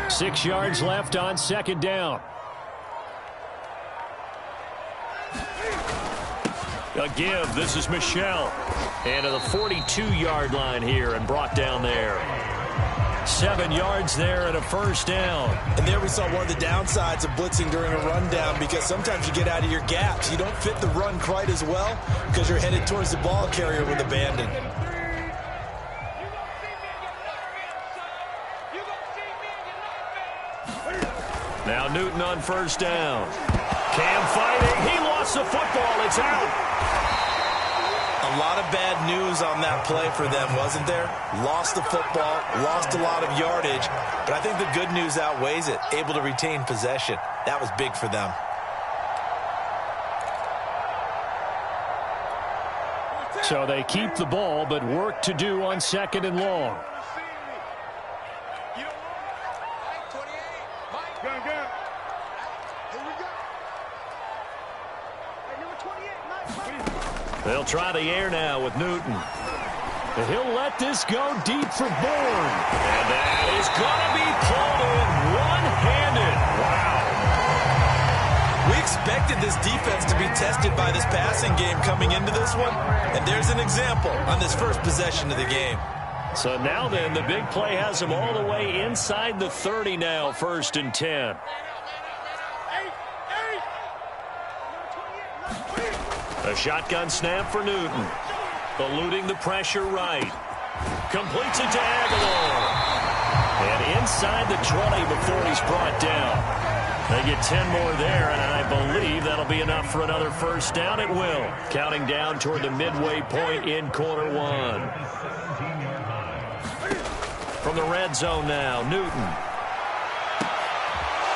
6 yards left on second down. A give. This is Michelle. And to the 42-yard line here and brought down there. 7 yards there and a first down. And there we saw one of the downsides of blitzing during a rundown, because sometimes you get out of your gaps. You don't fit the run quite as well because you're headed towards the ball carrier with abandon. Now Newton on first down. Cam fighting. He lost the football. It's out. A lot of bad news on that play for them, wasn't there? Lost the football, lost a lot of yardage, but I think the good news outweighs it. Able to retain possession. That was big for them. So they keep the ball, but work to do on second and long. They'll try the air now with Newton. And he'll let this go deep for Bourne. And that is going to be pulled in one-handed. Wow. We expected this defense to be tested by this passing game coming into this one. And there's an example on this first possession of the game. So now then, the big play has them all the way inside the 30 now, 1st and 10. A shotgun snap for Newton. Eluding the pressure right. Completes it to Aguilar. And inside the 20 before he's brought down. They get 10 more there, and I believe that'll be enough for another first down. It will. Counting down toward the midway point in quarter one. From the red zone now, Newton.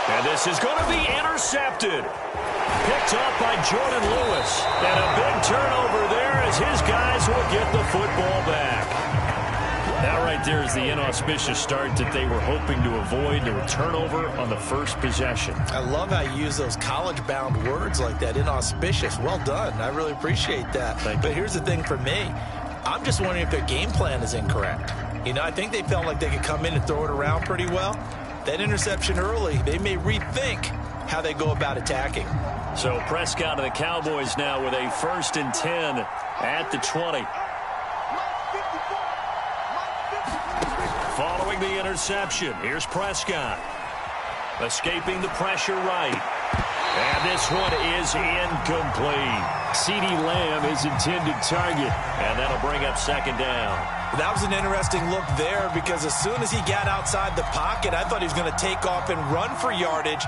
And this is going to be intercepted. Picked up by Jordan Lewis. And a big turnover there as his guys will get the football back. That right there is the inauspicious start that they were hoping to avoid. The turnover on the first possession. I love how you use those college-bound words like that, inauspicious. Well done. I really appreciate that. But here's the thing for me. I'm just wondering if their game plan is incorrect. You know, I think they felt like they could come in and throw it around pretty well. That interception early, they may rethink how they go about attacking. So Prescott and the Cowboys now with a 1st and 10 at the 20. Following the interception, here's Prescott. Escaping the pressure right. And this one is incomplete. CeeDee Lamb is intended target. And that'll bring up second down. That was an interesting look there, because as soon as he got outside the pocket, I thought he was going to take off and run for yardage.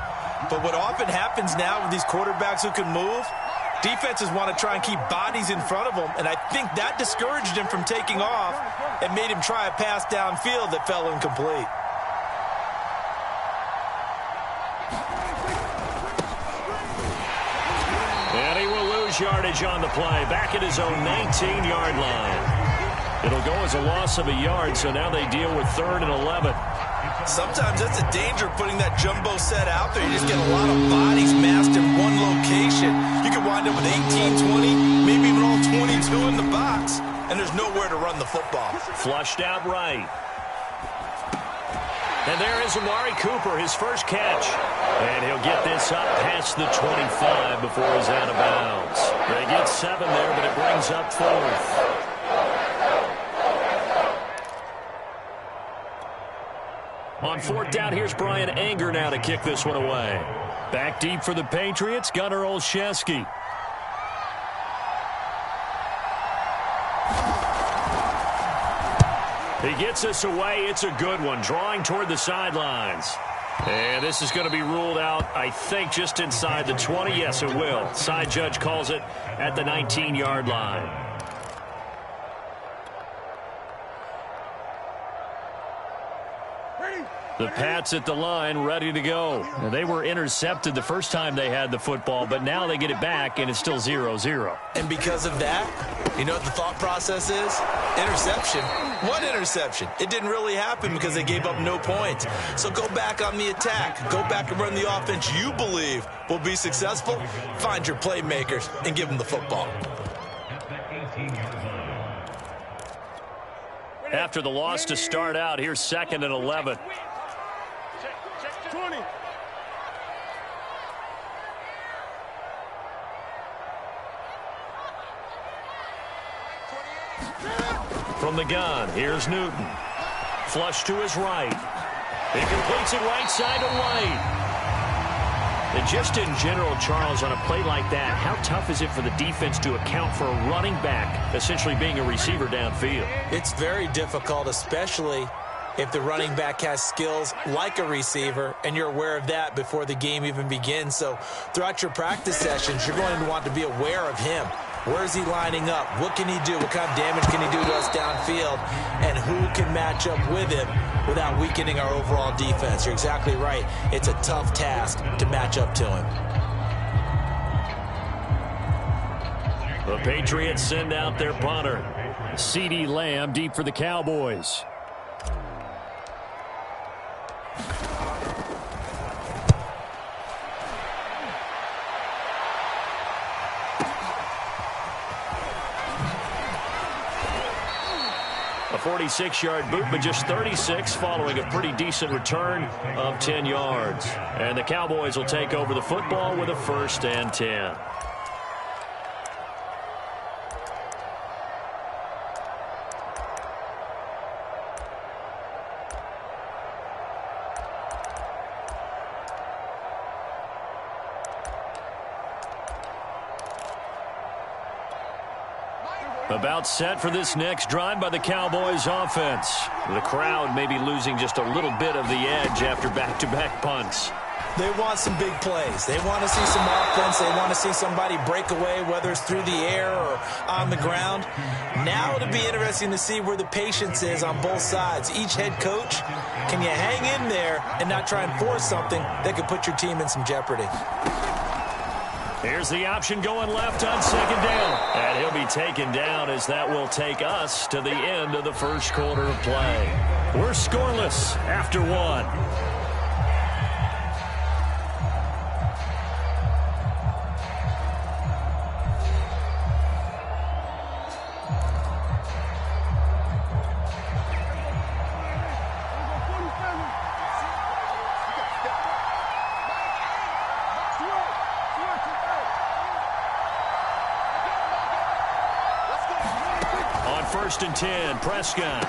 But what often happens now with these quarterbacks who can move, defenses want to try and keep bodies in front of them, and I think that discouraged him from taking off and made him try a pass downfield that fell incomplete. And he will lose yardage on the play, back at his own 19-yard line. It'll go as a loss of a yard, so now they deal with 3rd and 11. Sometimes that's a danger, putting that jumbo set out there. You just get a lot of bodies massed in one location. You could wind up with 18, 20, maybe even all 22 in the box, and there's nowhere to run the football. Flushed out right. And there is Amari Cooper, his first catch. And he'll get this up past the 25 before he's out of bounds. They get 7 there, but it brings up 4th. On 4th down, here's Brian Anger now to kick this one away. Back deep for the Patriots, Gunnar Olszewski. He gets us away. It's a good one, drawing toward the sidelines. And this is going to be ruled out, I think, just inside the 20. Yes, it will. Side judge calls it at the 19-yard line. The Pats at the line, ready to go. Now, they were intercepted the first time they had the football, but now they get it back, and it's still 0-0. And because of that, you know what the thought process is? Interception. What interception? It didn't really happen because they gave up no points. So go back on the attack. Go back and run the offense you believe will be successful. Find your playmakers and give them the football. After the loss to start out, here's 2nd and 11. From the gun, here's Newton. Flush to his right. He completes it right side to right. And just in general, Charles, on a play like that, how tough is it for the defense to account for a running back essentially being a receiver downfield? It's very difficult, especially if the running back has skills like a receiver, and you're aware of that before the game even begins. So throughout your practice sessions, you're going to want to be aware of him. Where is he lining up? What can he do? What kind of damage can he do to us downfield? And who can match up with him without weakening our overall defense? You're exactly right. It's a tough task to match up to him. The Patriots send out their punter. CeeDee Lamb deep for the Cowboys. A 46-yard boot, but just 36 following a pretty decent return of 10 yards. And the Cowboys will take over the football with a 1st and 10. About set for this next drive by the Cowboys offense. The crowd may be losing just a little bit of the edge after back-to-back punts. They want some big plays. They want to see some offense. They want to see somebody break away, whether it's through the air or on the ground. Now it'll be interesting to see where the patience is on both sides. Each head coach, can you hang in there and not try and force something that could put your team in some jeopardy? Here's the option going left on 2nd down. And he'll be taken down as that will take us to the end of the first quarter of play. We're scoreless after 1. On 1st and 10, Prescott.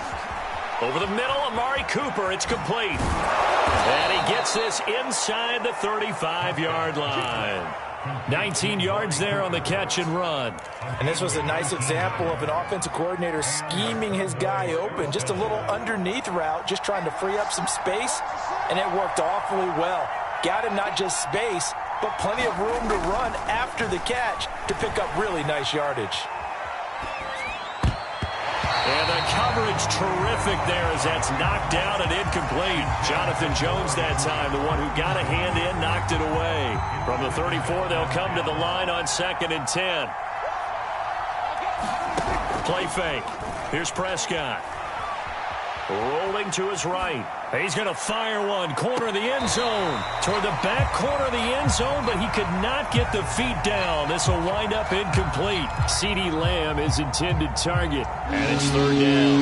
Over the middle, Amari Cooper. It's complete. And he gets this inside the 35-yard line. 19 yards there on the catch and run. And this was a nice example of an offensive coordinator scheming his guy open. Just a little underneath route, just trying to free up some space, and it worked awfully well. Got him not just space, but plenty of room to run after the catch to pick up really nice yardage. And the coverage terrific there as that's knocked down and incomplete. Jonathan Jones that time, the one who got a hand in, knocked it away. From the 34, they'll come to the line on 2nd and 10. Play fake. Here's Prescott. Rolling to his right. He's going to fire one. Corner of the end zone. Toward the back corner of the end zone, but he could not get the feet down. This will wind up incomplete. CeeDee Lamb is intended target. And it's 3rd down.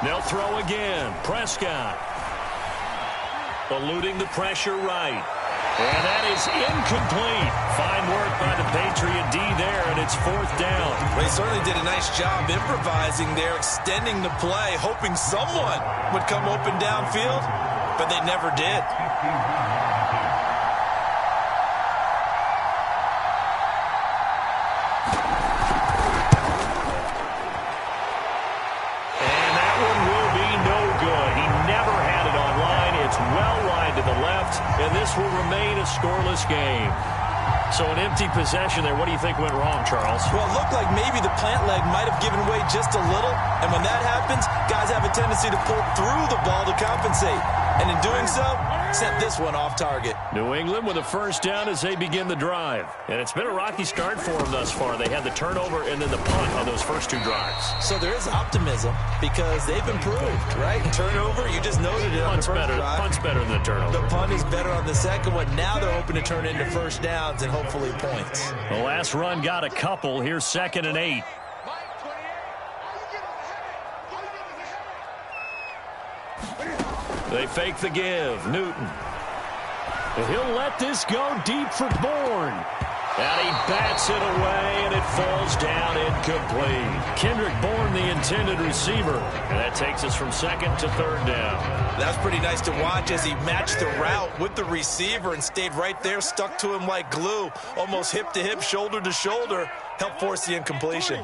They'll throw again. Prescott. Eluding the pressure right. And that is incomplete. Fine work by the Patriot D there, and it's 4th down. Well, he certainly did a nice job improvising there, extending the play, hoping someone would come open downfield, but they never did. And that one will be no good. He never had it on line. It's well wide to the left, and this will remain a scoreless game. So an empty possession there. What do you think went wrong, Charles? Well, it looked like maybe the plant leg might have given way just a little, and when that happens, guys have a tendency to pull through the ball to compensate. And in doing so, sent this one off target. New England with a 1st down as they begin the drive. And it's been a rocky start for them thus far. They had the turnover and then the punt on those first 2 drives. So there is optimism because they've improved, right? Turnover, you just noted it on the first drive. Punt's better than the turnover. The punt is better on the second one. Now they're hoping to turn into 1st downs and hopefully points. The last run got a couple. Here's 2nd and 8. They fake the give. Newton. He'll let this go deep for Bourne. And he bats it away, and it falls down incomplete. Kendrick Bourne, the intended receiver. And that takes us from second to third down. That's pretty nice to watch as he matched the route with the receiver and stayed right there, stuck to him like glue, almost hip to hip, shoulder to shoulder, helped force the incompletion.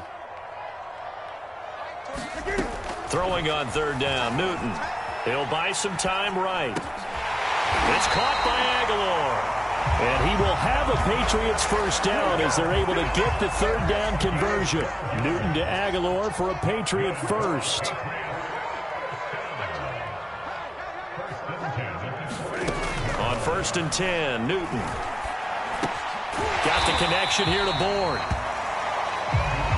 Throwing on third down, Newton. He'll buy some time right. It's caught by Aguilar. And he will have a Patriots first down as they're able to get the third down conversion. Newton to Aguilar for a Patriot first. On 1st and 10, Newton. Got the connection here to Bourne.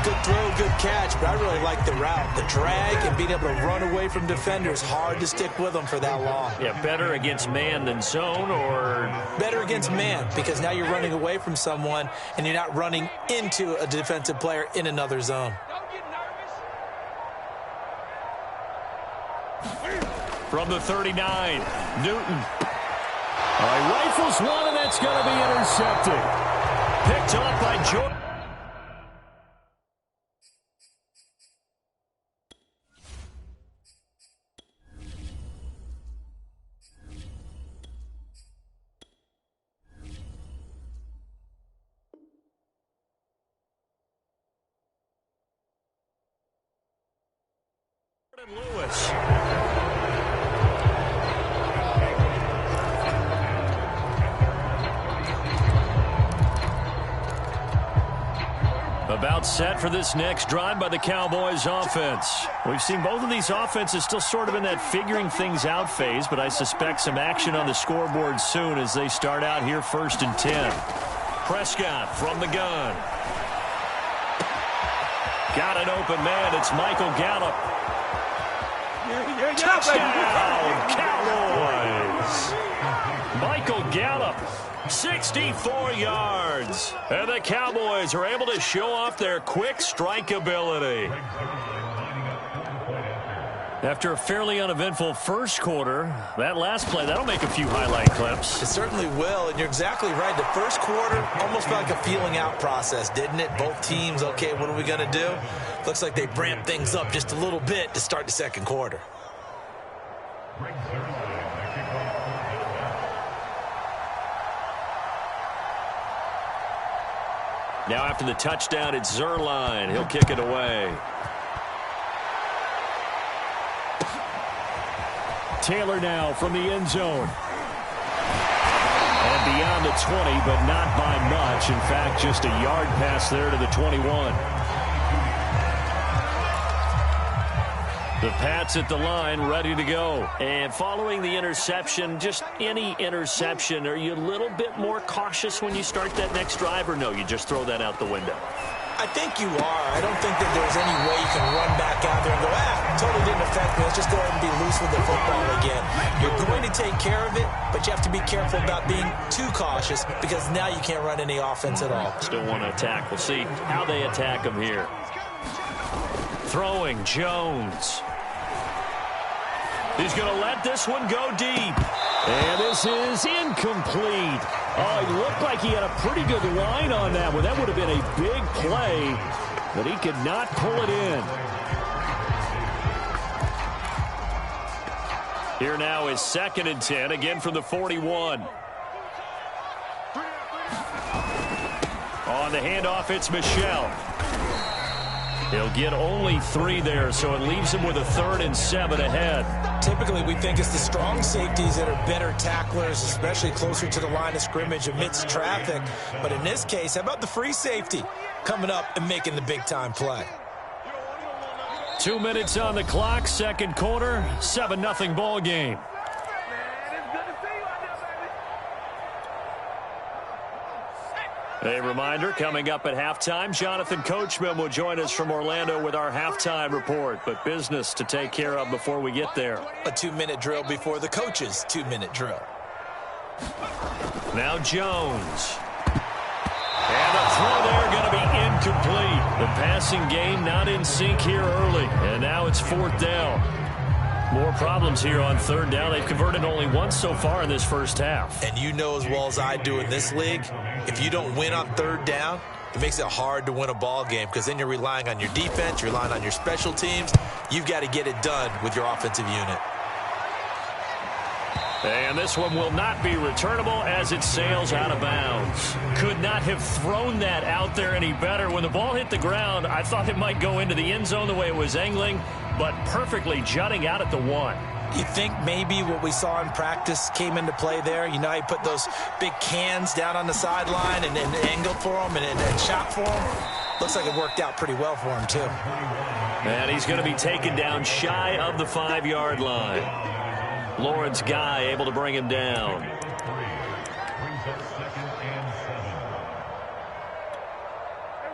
Good throw, good catch, but I really like the route. The drag and being able to run away from defenders, hard to stick with them for that long. Yeah, better against man than zone, or? Better against man, because now you're running away from someone and you're not running into a defensive player in another zone. From the 39, Newton. Rifles one, and that's going to be intercepted. Picked off by Jordan. Lewis. About set for this next drive by the Cowboys offense. We've seen both of these offenses still sort of in that figuring things out phase, but I suspect some action on the scoreboard soon as they start out here 1st and 10. Prescott from the gun. Got an open man. It's Michael Gallup. Touchdown, Cowboys! Michael Gallup, 64 yards. And the Cowboys are able to show off their quick strike ability. After a fairly uneventful first quarter, that last play, that'll make a few highlight clips. It certainly will, and you're exactly right. The first quarter almost felt like a feeling out process, didn't it? Both teams, okay, what are we going to do? Looks like they ramped things up just a little bit to start the second quarter. Now after the touchdown, it's Zerline. He'll kick it away. Taylor now from the end zone. And beyond the 20, but not by much. In fact, just a yard pass there to the 21. The Pats at the line, ready to go. And following the interception, just any interception, are you a little bit more cautious when you start that next drive, or no, you just throw that out the window? I think you are. I don't think that there's any way you can run back out there and go, totally didn't affect me. Let's just go ahead and be loose with the football again. You're going to take care of it, but you have to be careful about being too cautious because now you can't run any offense at all. Still want to attack. We'll see how they attack him here. Throwing, Jones. He's going to let this one go deep. And this is incomplete. Oh, he looked like he had a pretty good line on that one. That would have been a big play, but he could not pull it in. Here now is 2nd and 10, again from the 41. On the handoff, it's Michel. He'll get only 3 there, so it leaves him with a 3rd and 7 ahead. Typically, we think it's the strong safeties that are better tacklers, especially closer to the line of scrimmage amidst traffic. But in this case, how about the free safety coming up and making the big-time play? 2 minutes on the clock, second quarter, 7-0 ball game. A reminder, coming up at halftime, Jonathan Coachman will join us from Orlando with our halftime report, but business to take care of before we get there. A 2-minute drill before the coach's 2-minute drill. Now Jones. And the throw there going to be incomplete. The passing game not in sync here early, and now it's 4th down. More problems here on third down. They've converted only once so far in this first half. And you know as well as I do in this league, if you don't win on third down, it makes it hard to win a ball game because then you're relying on your defense, you're relying on your special teams. You've got to get it done with your offensive unit. And this one will not be returnable as it sails out of bounds. Could not have thrown that out there any better. When the ball hit the ground, I thought it might go into the end zone the way it was angling, but perfectly jutting out at the 1. You think maybe what we saw in practice came into play there? You know, he put those big cans down on the sideline and angled for him and shot for him. Looks like it worked out pretty well for him, too. And he's going to be taken down shy of the 5-yard line. Lawrence Guy able to bring him down.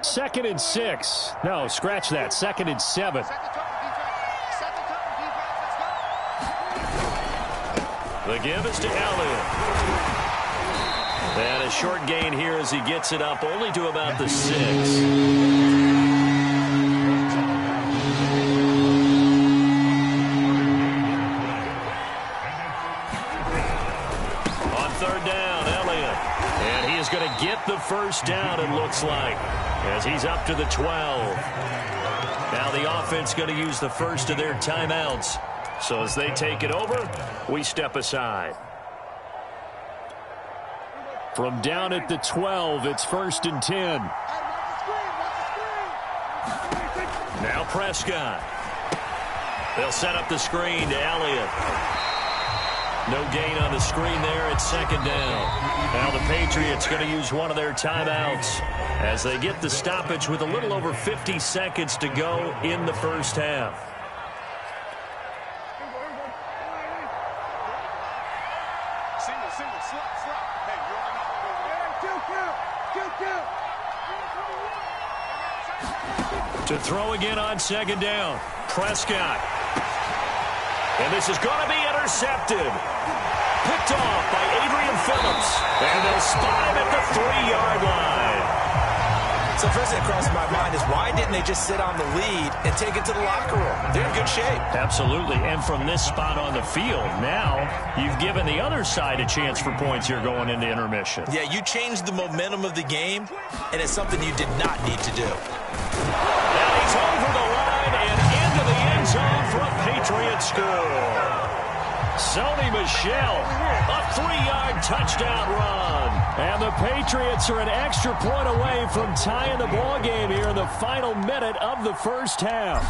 Second and 6. No, scratch that. Second and 7. The give is to Elliott. And a short gain here as he gets it up only to about the 6. Going to get the first down, it looks like, as he's up to the 12. Now the offense going to use the first of their timeouts. So as they take it over, we step aside. From down at the 12, it's 1st and 10. Now Prescott. They'll set up the screen to Elliott. No gain on the screen there at 2nd down. Now the Patriots going to use one of their timeouts as they get the stoppage with a little over 50 seconds to go in the first half. To throw again on 2nd down. Prescott. And this is going to be intercepted. Picked off by Adrian Phillips. And they'll spot him at the 3-yard line. So first thing that crosses my mind is why didn't they just sit on the lead and take it to the locker room? They're in good shape. Absolutely. And from this spot on the field, now you've given the other side a chance for points here going into intermission. Yeah, you changed the momentum of the game, and it's something you did not need to do. Now he's over the line and into the end zone for a Patriot score. Sony Michel, a 3-yard touchdown run. And the Patriots are an extra point away from tying the ball game here in the final minute of the first half.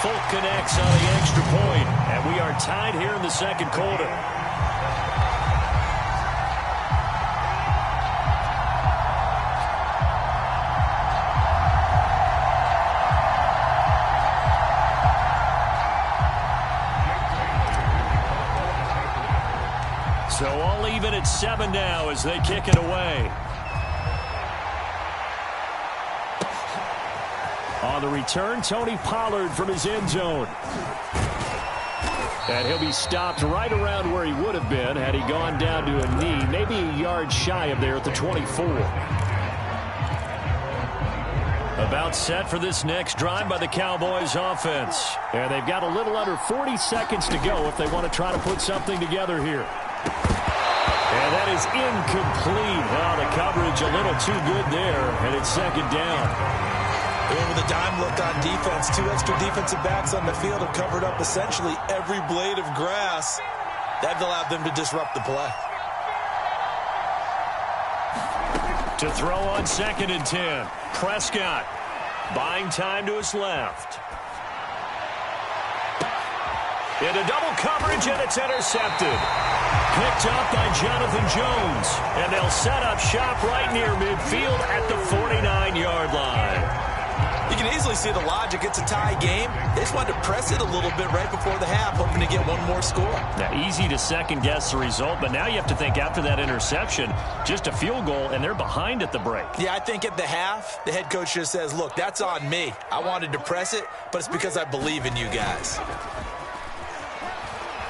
Folk connects on the extra point, and we are tied here in the second quarter. So all even at 7 now as they kick it away. On the return, Tony Pollard from his end zone. And he'll be stopped right around where he would have been had he gone down to a knee, maybe a yard shy of there at the 24. About set for this next drive by the Cowboys offense. And they've got a little under 40 seconds to go if they want to try to put something together here. And that is incomplete. Well, the coverage a little too good there, and it's 2nd down. And with a dime look on defense, 2 extra defensive backs on the field have covered up essentially every blade of grass. That allowed them to disrupt the play. To throw on 2nd and 10. Prescott buying time to his left. Into double coverage, and it's intercepted. Picked up by Jonathan Jones. And they'll set up shop right near midfield at the 49-yard line. You can easily see the logic. It's a tie game. They just wanted to press it a little bit right before the half, hoping to get one more score. Now, easy to second-guess the result, but now you have to think after that interception, just a field goal, and they're behind at the break. Yeah, I think at the half, the head coach just says, look, that's on me. I wanted to press it, but it's because I believe in you guys.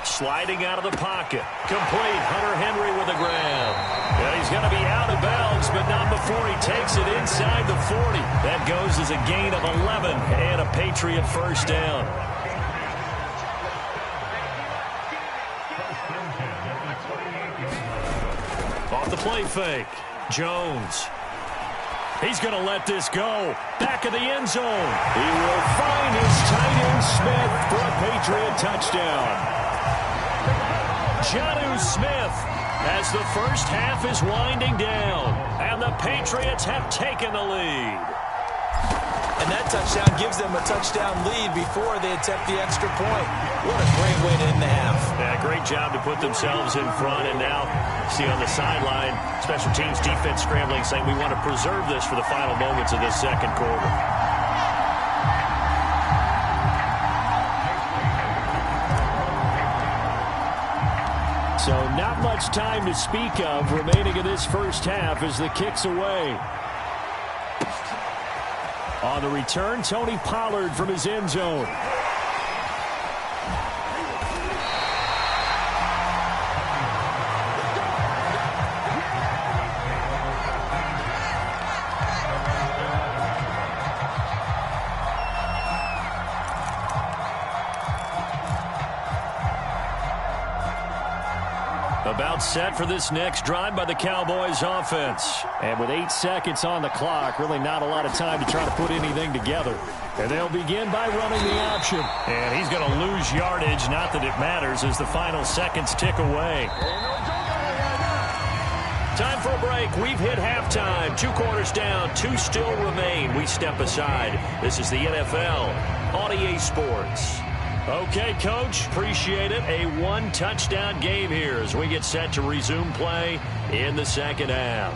Sliding out of the pocket. Complete. Hunter Henry with a grab. And he's going to be out of bounds, but not before he takes it inside the 40. That goes as a gain of 11 and a Patriot first down. Off the play fake, Jones. He's going to let this go. Back of the end zone. He will find his tight end Smith for a Patriot touchdown. Jonnu Smith as the first half is winding down. And the Patriots have taken the lead. And that touchdown gives them a touchdown lead before they attempt the extra point. What a great way to end the half. Yeah, great job to put themselves in front. And now, see on the sideline, special teams defense scrambling, saying we want to preserve this for the final moments of this second quarter. So not much time to speak of remaining in this first half as the kick's away. On the return, Tony Pollard from his end zone. About set for this next drive by the Cowboys offense. And with 8 seconds on the clock, really not a lot of time to try to put anything together. And they'll begin by running the option. And he's going to lose yardage, not that it matters, as the final seconds tick away. Time for a break. We've hit halftime. 2 quarters down, 2 still remain. We step aside. This is the NFL on EA Sports. Okay, Coach, appreciate it. A 1-touchdown game here as we get set to resume play in the second half.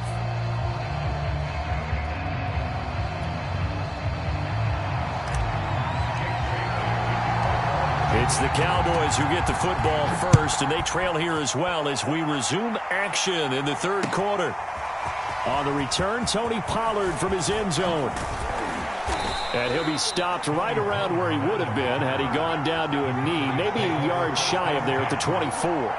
It's the Cowboys who get the football first, and they trail here as well as we resume action in the third quarter. On the return, Tony Pollard from his end zone. And he'll be stopped right around where he would have been had he gone down to a knee, maybe a yard shy of there at the 24.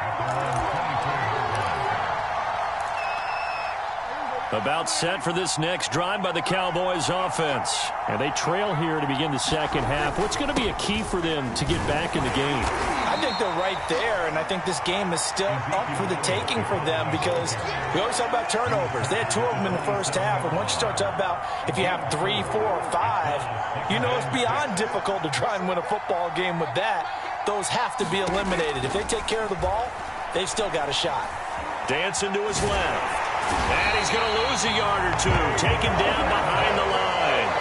About set for this next drive by the Cowboys offense. And they trail here to begin the second half. What's going to be a key for them to get back in the game? I think they're right there, and I think this game is still up for the taking for them because we always talk about turnovers. They had 2 of them in the first half, and once you start talking about if you have 3, 4, or 5, you know it's beyond difficult to try and win a football game with that. Those have to be eliminated. If they take care of the ball, they've still got a shot. Dancing to his left. And he's going to lose a yard or 2, taken down behind the line.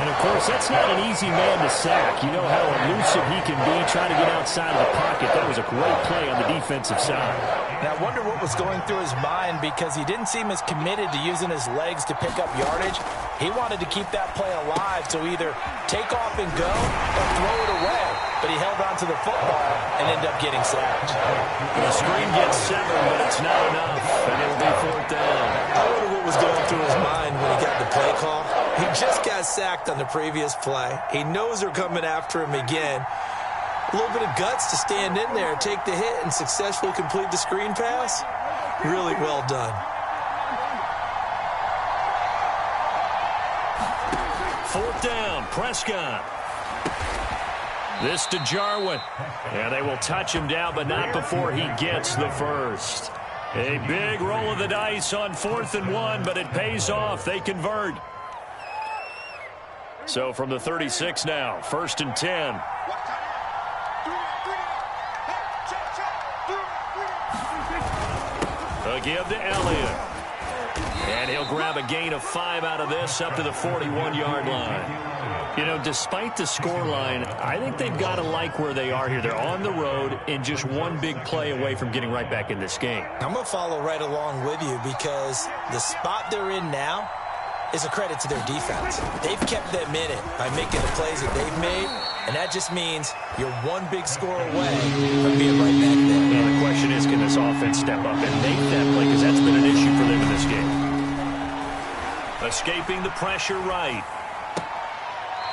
And, of course, that's not an easy man to sack. You know how elusive he can be trying to get outside of the pocket. That was a great play on the defensive side. And I wonder what was going through his mind because he didn't seem as committed to using his legs to pick up yardage. He wanted to keep that play alive, so either take off and go or throw it away. But he held on to the football and ended up getting sacked. The screen gets 7, but it's not enough. And it'll be 4th down. I wonder what was going through his mind when he got the play call. He just got sacked on the previous play. He knows they're coming after him again. A little bit of guts to stand in there, take the hit, and successfully complete the screen pass. Really well done. 4th down, Prescott. This to Jarwin. And they will touch him down, but not before he gets the first. A big roll of the dice on 4th and 1, but it pays off. They convert. So from the 36 now, 1st and 10. A give to Elliott. And he'll grab a gain of 5 out of this up to the 41-yard line. You know, despite the scoreline, I think they've got to like where they are here. They're on the road and just one big play away from getting right back in this game. I'm going to follow right along with you because the spot they're in now is a credit to their defense. They've kept them in it by making the plays that they've made, and that just means you're one big score away from being right back there. Well, the question is, can this offense step up and make that play? Because that's been an issue for them in this game. Escaping the pressure right.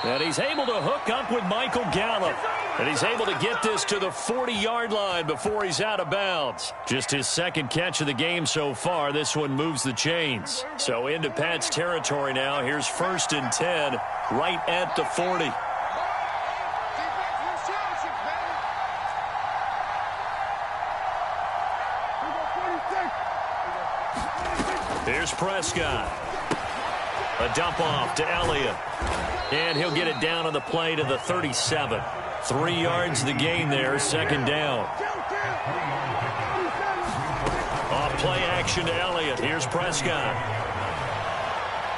And he's able to hook up with Michael Gallup. And he's able to get this to the 40-yard line before he's out of bounds. Just his second catch of the game so far. This one moves the chains. So into Pat's territory now. Here's 1st and 10 right at the 40. Here's Prescott. A dump off to Elliott. And he'll get it down on the play to the 37. 3 yards the gain there, 2nd down. Off play action to Elliott. Here's Prescott.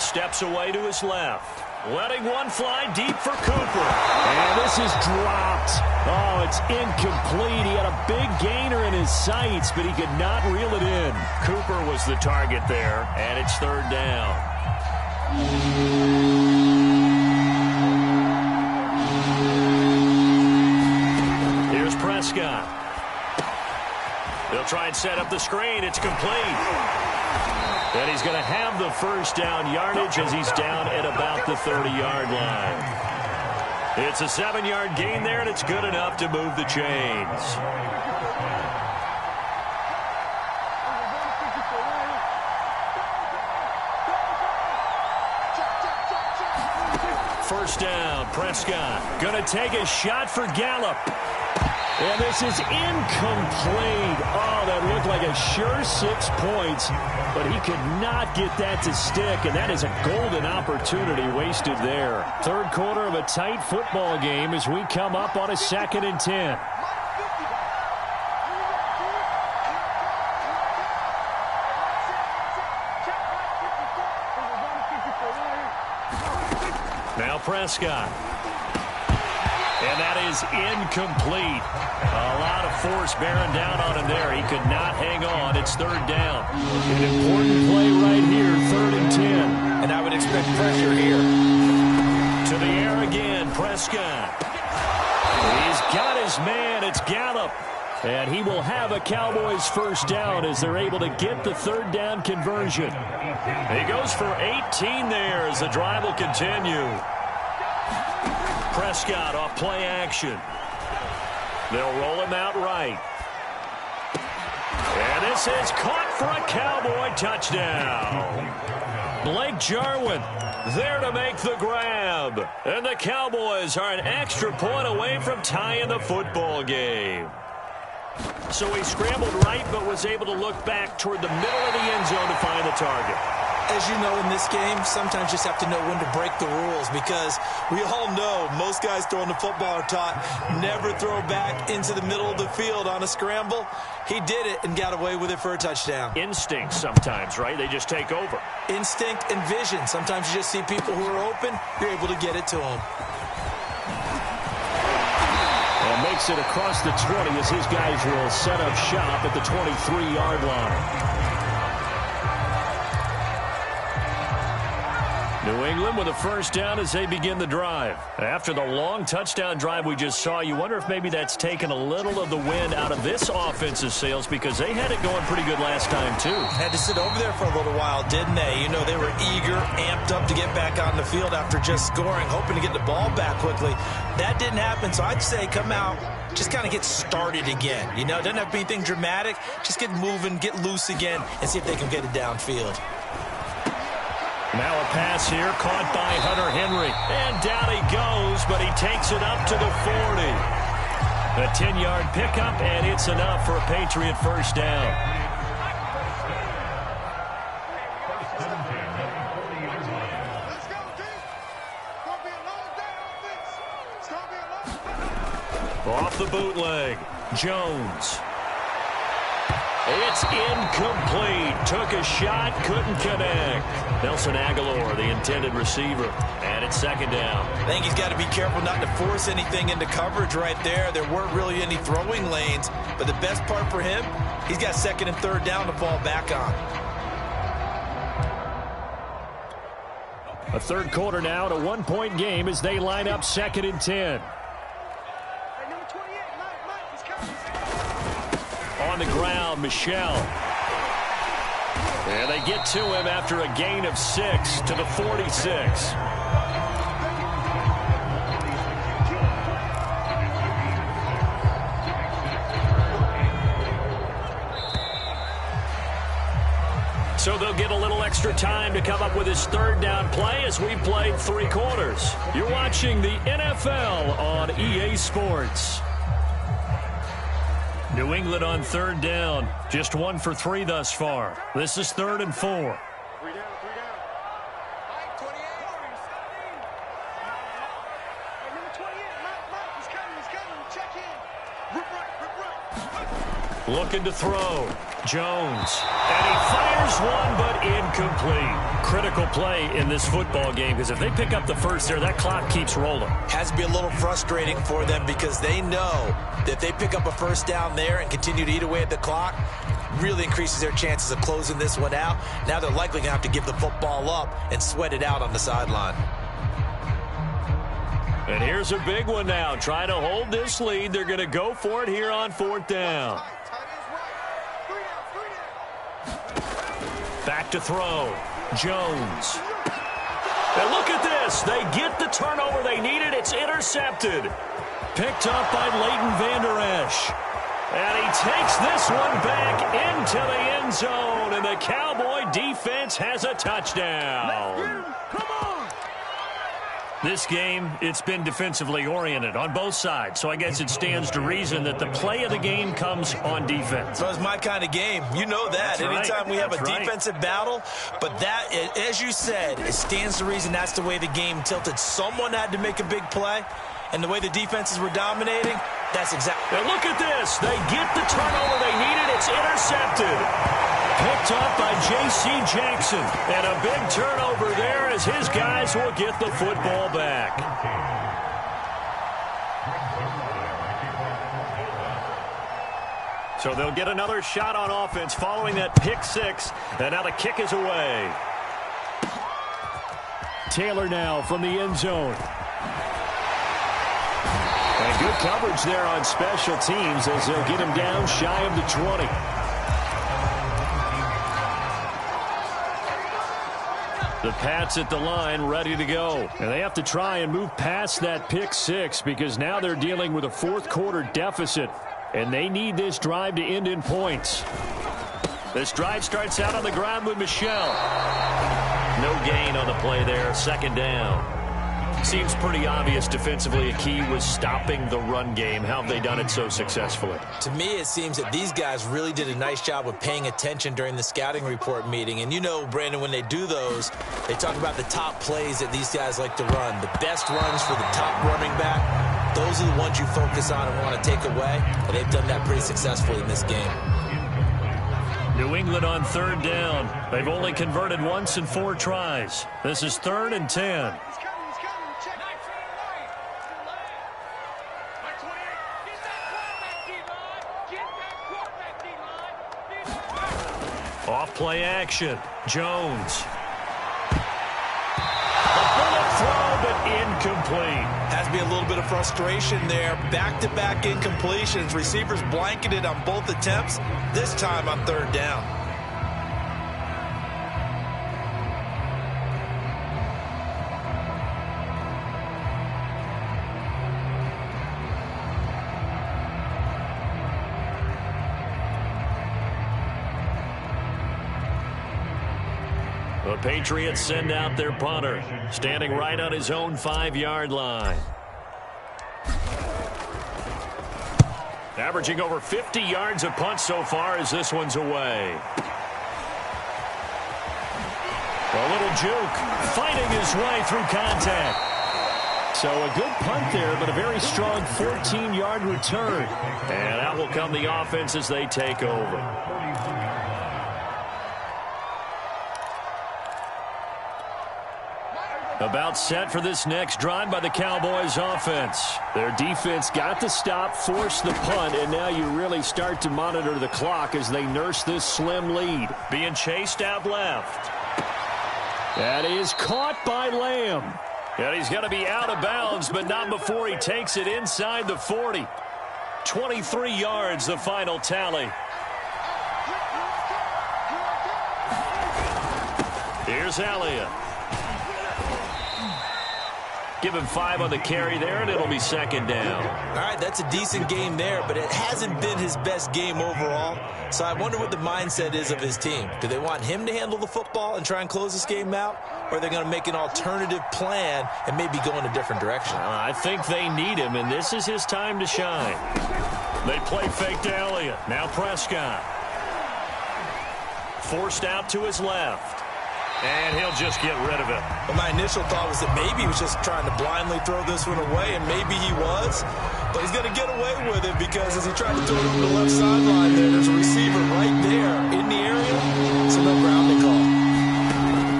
Steps away to his left. Letting one fly deep for Cooper. And this is dropped. Oh, it's incomplete. He had a big gainer in his sights, but he could not reel it in. Cooper was the target there, and it's 3rd down. Here's Prescott. They'll try and set up the screen. It's complete. And he's going to have the 1st down yardage as he's down at about the 30-yard line. It's a 7-yard gain there, and it's good enough to move the chains. First down, Prescott. Going to take a shot for Gallup. And this is incomplete. Oh, that looked like a sure 6 points, but he could not get that to stick, and that is a golden opportunity wasted there. 3rd quarter of a tight football game as we come up on a 2nd and 10. Now Prescott. And that is incomplete. A lot of force bearing down on him there. He could not hang on. It's 3rd down. An important play right here, 3rd and 10. And I would expect pressure here. To the air again, Prescott. He's got his man. It's Gallup. And he will have a Cowboys 1st down as they're able to get the 3rd down conversion. He goes for 18 there as the drive will continue. Prescott off play action. They'll roll him out right. And this is caught for a Cowboy touchdown. Blake Jarwin there to make the grab. And the Cowboys are an extra point away from tying the football game. So he scrambled right but was able to look back toward the middle of the end zone to find the target. As you know, in this game, sometimes you just have to know when to break the rules because we all know most guys throwing the football are taught never throw back into the middle of the field on a scramble. He did it and got away with it for a touchdown. Instinct sometimes, right? They just take over. Instinct and vision. Sometimes you just see people who are open, you're able to get it to them. And makes it across the 20 as his guys will set up shop at the 23-yard line. New England with a 1st down as they begin the drive. After the long touchdown drive we just saw, you wonder if maybe that's taken a little of the wind out of this offensive sails because they had it going pretty good last time, too. Had to sit over there for a little while, didn't they? You know, they were eager, amped up to get back on the field after just scoring, hoping to get the ball back quickly. That didn't happen, so I'd say come out, just kind of get started again. You know, it doesn't have to be anything dramatic. Just get moving, get loose again, and see if they can get it downfield. Now a pass here, caught by Hunter Henry. And down he goes, but he takes it up to the 40. A 10-yard pickup, and it's enough for a Patriot 1st down. Off the bootleg, Jones. It's incomplete. Took a shot, couldn't connect. Nelson Aguilar, the intended receiver. And it's 2nd down. I think he's got to be careful not to force anything into coverage right there. There weren't really any throwing lanes. But the best part for him, he's got 2nd and 3rd down to fall back on. A 3rd quarter now, at a 1-point game as they line up 2nd and 10. On the ground, Michel. And they get to him after a gain of 6 to the 46. So they'll get a little extra time to come up with his third down play as we played 3 quarters. You're watching the NFL on EA Sports. New England on third down. Just 1 for 3 thus far. This is 3rd and 4. Looking to throw. Jones. And he fires one, but incomplete. Critical play in this football game, because if they pick up the first there, that clock keeps rolling. Has to be a little frustrating for them because they know that if they pick up a first down there and continue to eat away at the clock, really increases their chances of closing this one out. Now they're likely going to have to give the football up and sweat it out on the sideline. And here's a big one now. Trying to hold this lead. They're going to go for it here on 4th down. Back to throw. Jones. And look at this. They get the turnover they needed. It's intercepted. Picked up by Leighton Vander Esch. And he takes this one back into the end zone. And the Cowboy defense has a touchdown. Come on. This game, it's been defensively oriented on both sides. So I guess it stands to reason that the play of the game comes on defense. Well, it's my kind of game. You know that. That's right. Anytime we have a That's defensive battle. But that, as you said, it stands to reason that's the way the game tilted. Someone had to make a big play. And the way the defenses were dominating, that's exactly. And look at this. They get the turnover they needed. It's intercepted. Picked up by J.C. Jackson. And a big turnover there as his guys will get the football back. So they'll get another shot on offense following that pick 6. And now the kick is away. Taylor now from the end zone. And good coverage there on special teams as they'll get him down shy of the 20. The Pats at the line, ready to go. And they have to try and move past that pick 6 because now they're dealing with a 4th quarter deficit. And they need this drive to end in points. This drive starts out on the ground with Michel. No gain on the play there, 2nd down. Seems pretty obvious defensively a key was stopping the run game. How have they done it so successfully? To me, it seems that these guys really did a nice job of paying attention during the scouting report meeting. And you know, Brandon, when they do those, they talk about the top plays that these guys like to run. The best runs for the top running back, those are the ones you focus on and want to take away. And they've done that pretty successfully in this game. New England on 3rd down. They've only converted once in 4 tries. This is 3rd and 10. Off play action. Jones. A bullet throw, but incomplete. Has to be a little bit of frustration there. Back-to-back incompletions. Receivers blanketed on both attempts. This time on 3rd down. The Patriots send out their punter, standing right on his own 5-yard line. Averaging over 50 yards a punt so far as this one's away. A little juke, fighting his way through contact. So a good punt there, but a very strong 14-yard return. And out will come the offense as they take over. About set for this next drive by the Cowboys offense. Their defense got the stop, forced the punt, and now you really start to monitor the clock as they nurse this slim lead. Being chased out left. That is caught by Lamb. And he's going to be out of bounds, but not before he takes it inside the 40. 23 yards, the final tally. Here's Elliott. Give him 5 on the carry there, and it'll be second down. All right, that's a decent game there, but it hasn't been his best game overall. So I wonder what the mindset is of his team. Do they want him to handle the football and try and close this game out? Or are they going to make an alternative plan and maybe go in a different direction? I think they need him, and this is his time to shine. They play fake to Elliott. Now Prescott. Forced out to his left. And he'll just get rid of it. Well, my initial thought was that maybe he was just trying to blindly throw this one away, and maybe he was. But he's going to get away with it because as he tried to throw it over the left sideline there's a receiver right there in the area. So no grounding call.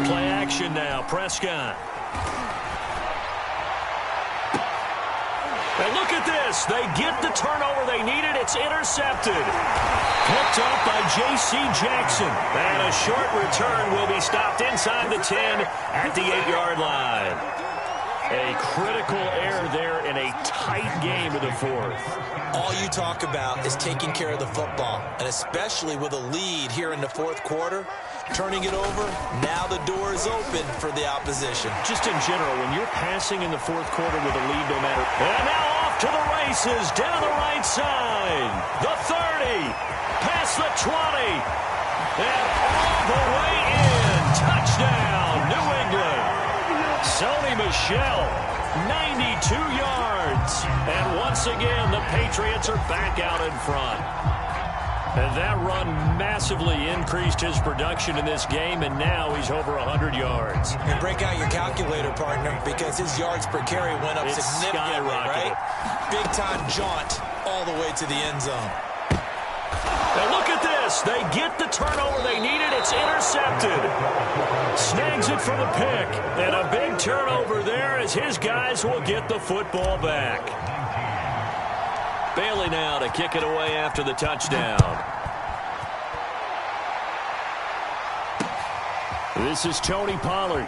Play action now. Prescott. And look at this. They get the turnover they needed. It's intercepted. Picked up by J.C. Jackson. And a short return will be stopped inside the 10 at the 8-yard line. A critical error there in a tight game in the fourth. All you talk about is taking care of the football, and especially with a lead here in the fourth quarter. Turning it over, now the door is open for the opposition. Just in general, when you're passing in the fourth quarter with a lead, no matter. And now off to the races, down the right side. The 30, past the 20, and all the way in. Touchdown, New England. Sony Michel, 92 yards. And once again, the Patriots are back out in front. And that run massively increased his production in this game, and now he's over 100 yards. And break out your calculator, partner, because his yards per carry went up significantly, right? Big-time jaunt all the way to the end zone. And look at this. They get the turnover they needed. It's intercepted. Snags it for the pick. And a big turnover there as his guys will get the football back. Bailey now to kick it away after the touchdown. This is Tony Pollard.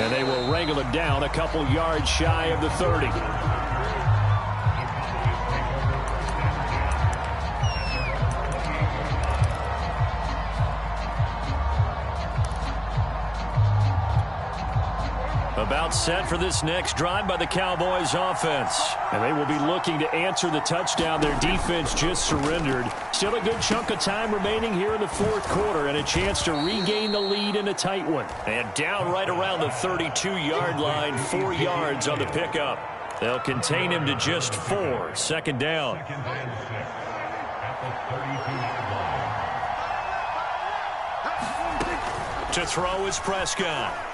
And they will wrangle it down a couple yards shy of the 30. About set for this next drive by the Cowboys offense. And they will be looking to answer the touchdown their defense just surrendered. Still a good chunk of time remaining here in the fourth quarter and a chance to regain the lead in a tight one. And down right around the 32-yard line, 4 yards on the pickup. They'll contain him to just 4. Second down. To throw is Prescott.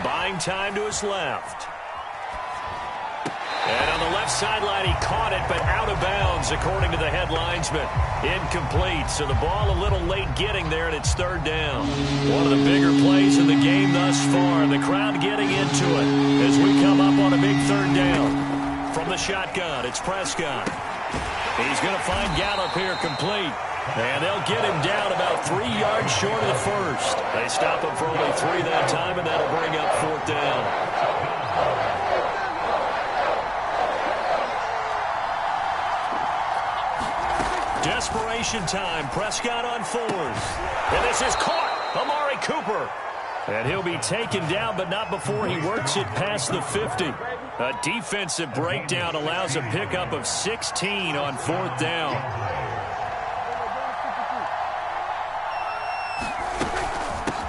Buying time to his left. And on the left sideline, he caught it, but out of bounds, according to the head linesman. Incomplete, so the ball a little late getting there, and it's third down. One of the bigger plays in the game thus far. The crowd getting into it as we come up on a big third down. From the shotgun, it's Prescott. He's going to find Gallup here complete. And they'll get him down about 3 yards short of the first. They stop him for only 3 that time, and that'll bring up fourth down. Desperation time. Prescott on 4th. And this is caught. Amari Cooper. And he'll be taken down, but not before he works it past the 50. A defensive breakdown allows a pickup of 16 on fourth down.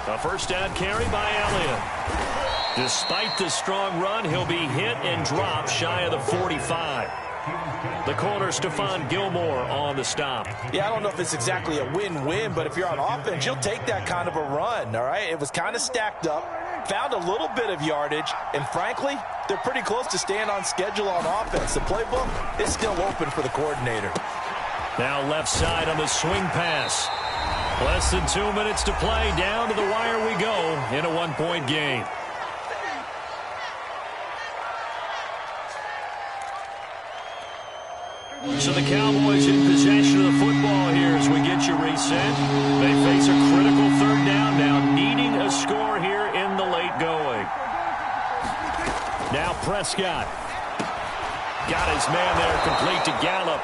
A first down carry by Elliott. Despite the strong run, he'll be hit and dropped shy of the 45. The corner, Stephon Gilmore, on the stop. Yeah, I don't know if it's exactly a win-win, but if you're on offense, you'll take that kind of a run, all right? It was kind of stacked up, found a little bit of yardage, and frankly, they're pretty close to staying on schedule on offense. The playbook is still open for the coordinator. Now left side on the swing pass. Less than 2 minutes to play. Down to the wire we go in a one-point game. So the Cowboys in possession of the football here as we get you reset. They face a critical third down now, needing a score here in the late going. Now Prescott. Got his man there complete to Gallup.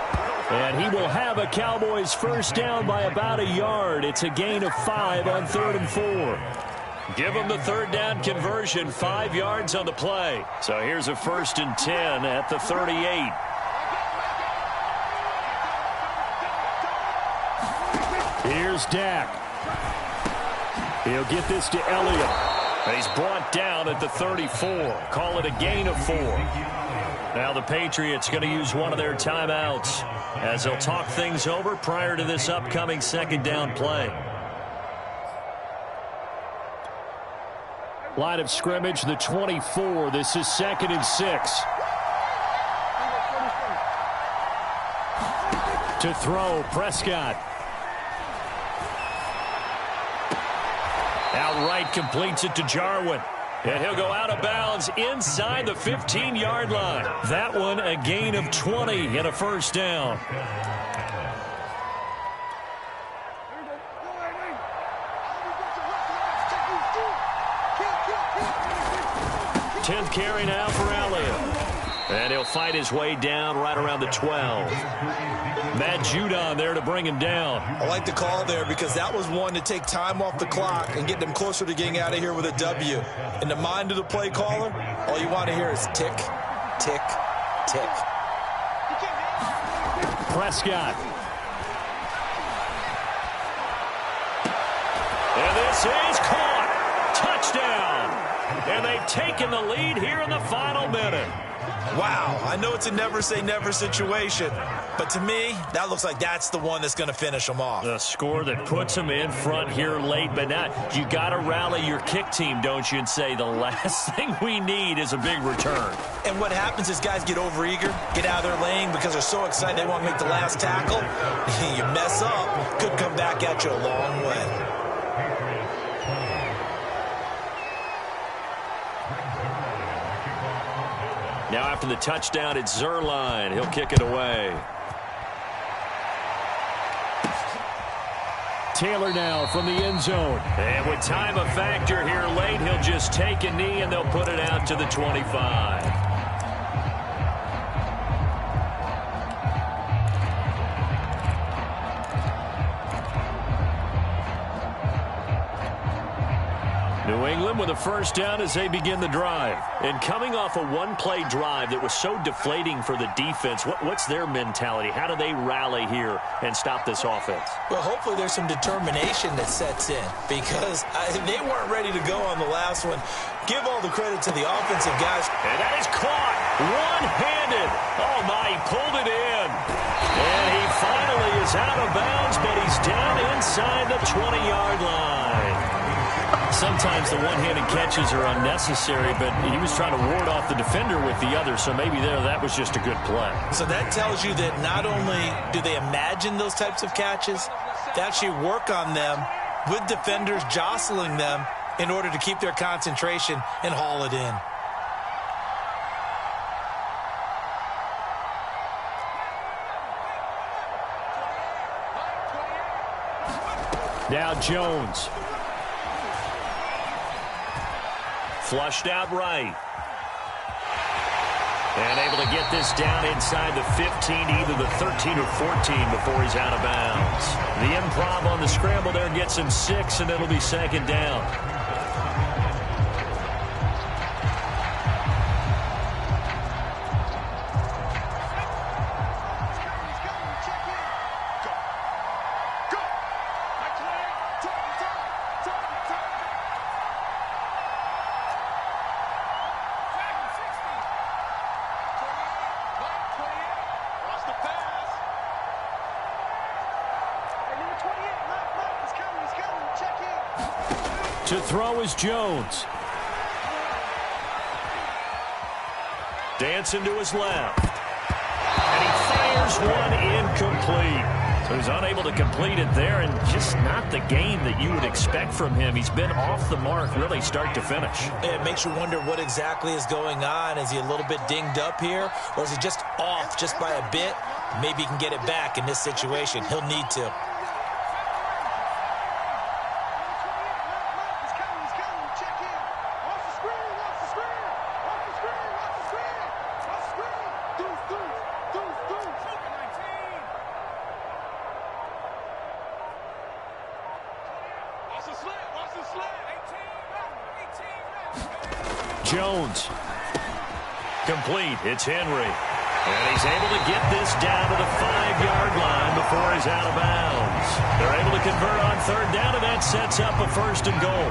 And he will have a Cowboys first down by about a yard. It's a gain of 5 on 3rd and 4. Give them the third down conversion, 5 yards on the play. So here's a 1st and 10 at the 38. Here's Dak. He'll get this to Elliott. And he's brought down at the 34. Call it a gain of 4. Now the Patriots going to use one of their timeouts as they'll talk things over prior to this upcoming 2nd down play. Line of scrimmage, the 24. This is 2nd and 6. To throw, Prescott. Outright completes it to Jarwin. And he'll go out of bounds inside the 15-yard line. That one a gain of 20 and a 1st down. 10th carry now for Elliott. And he'll fight his way down right around the 12. Matt Judon there to bring him down. I like the call there because that was one to take time off the clock and get them closer to getting out of here with a W. In the mind of the play caller, all you want to hear is tick, tick, tick. Prescott. And this is caught. Touchdown. And they've taken the lead here in the final minute. Wow, I know it's a never-say-never situation, but to me, that looks like that's the one that's going to finish them off. The score that puts them in front here late, but now you got to rally your kick team, don't you, and say the last thing we need is a big return. And what happens is guys get overeager, get out of their lane because they're so excited they want to make the last tackle. You mess up, could come back at you a long way. Now after the touchdown, it's Zerline. He'll kick it away. Taylor now from the end zone. And with time a factor here late, he'll just take a knee and they'll put it out to the 25. New England with a 1st down as they begin the drive. And coming off a one-play drive that was so deflating for the defense, what's their mentality? How do they rally here and stop this offense? Well, hopefully there's some determination that sets in because they weren't ready to go on the last one. Give all the credit to the offensive guys. And that is caught one-handed. Oh, my, he pulled it in. And he finally is out of bounds, but he's down inside the 20-yard line. Sometimes the one-handed catches are unnecessary, but he was trying to ward off the defender with the other, so maybe that was just a good play. So that tells you that not only do they imagine those types of catches, they actually work on them with defenders jostling them in order to keep their concentration and haul it in. Now Jones. Flushed out right. And able to get this down inside the 15, either the 13 or 14 before he's out of bounds. The improv on the scramble there gets him 6, and it'll be 2nd down. To throw is Jones. Dancing to his left. And he fires one incomplete. So he's unable to complete it there, and just not the game that you would expect from him. He's been off the mark really start to finish. It makes you wonder what exactly is going on. Is he a little bit dinged up here, or is he just off just by a bit? Maybe he can get it back in this situation. He'll need to. Jones. Complete. It's Henry. And he's able to get this down to the 5-yard line before he's out of bounds. They're able to convert on third down, and that sets up a 1st and goal.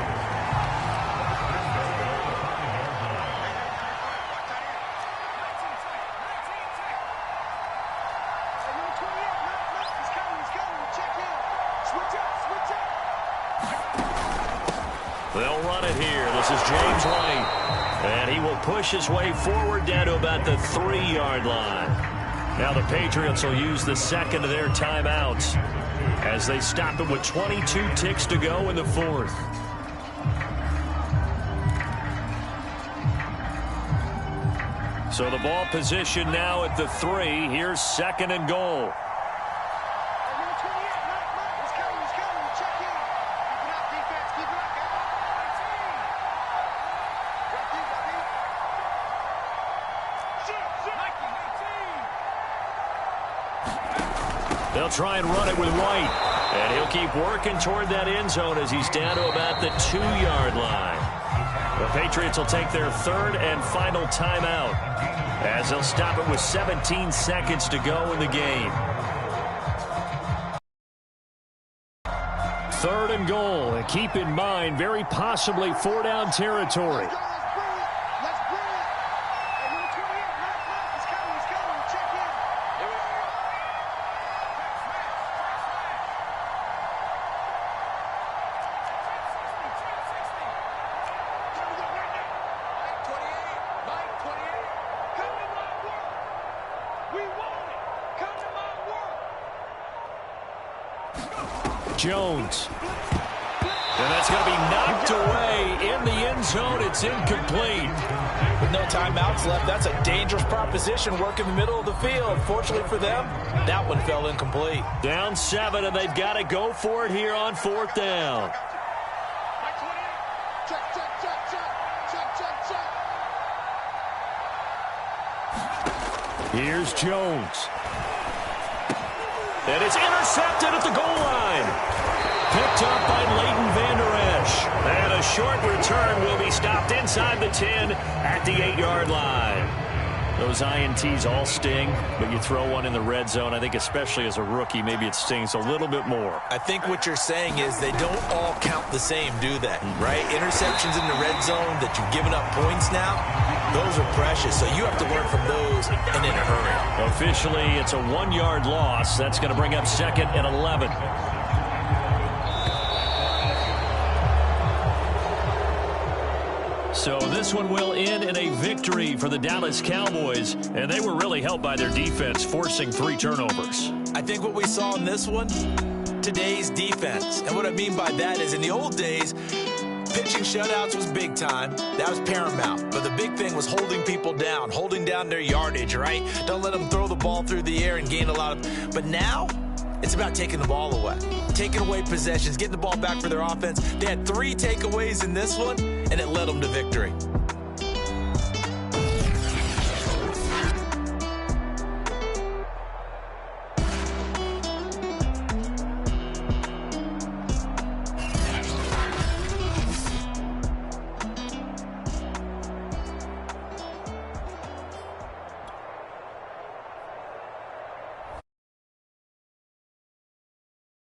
They'll run it here. This is James White. And he will push his way forward down to about the 3-yard line. Now the Patriots will use the second of their timeouts as they stop it with 22 ticks to go in the 4th. So the ball position now at the 3. Here's 2nd and goal. They'll try and run it with White. And he'll keep working toward that end zone as he's down to about the 2-yard line. The Patriots will take their 3rd and final timeout as they'll stop it with 17 seconds to go in the game. 3rd and goal. And keep in mind, very possibly 4-down territory. Jones. And that's going to be knocked away in the end zone. It's incomplete. With no timeouts left, that's a dangerous proposition. Work in the middle of the field. Fortunately for them, that one fell incomplete. Down 7, and they've got to go for it here on 4th down. Here's Jones. And it's intercepted at the goal line. Picked up by Leighton Vander Esch. And a short return will be stopped inside the 10 at the 8-yard line. Those INTs all sting, but you throw one in the red zone, I think especially as a rookie, maybe it stings a little bit more. I think what you're saying is they don't all count the same, do they? Right? Interceptions in the red zone that you've given up points now, those are precious, so you have to learn from those and in a hurry. Officially, it's a 1-yard loss. That's going to bring up 2nd and 11. So this one will end in a victory for the Dallas Cowboys, and they were really helped by their defense, forcing 3 turnovers. I think what we saw in this one, today's defense. And what I mean by that is in the old days, pitching shutouts was big time. That was paramount. But the big thing was holding people down, holding down their yardage, right? Don't let them throw the ball through the air and gain a lot of... But now, it's about taking the ball away. Taking away possessions, getting the ball back for their offense. They had 3 takeaways in this one, and it led them to victory.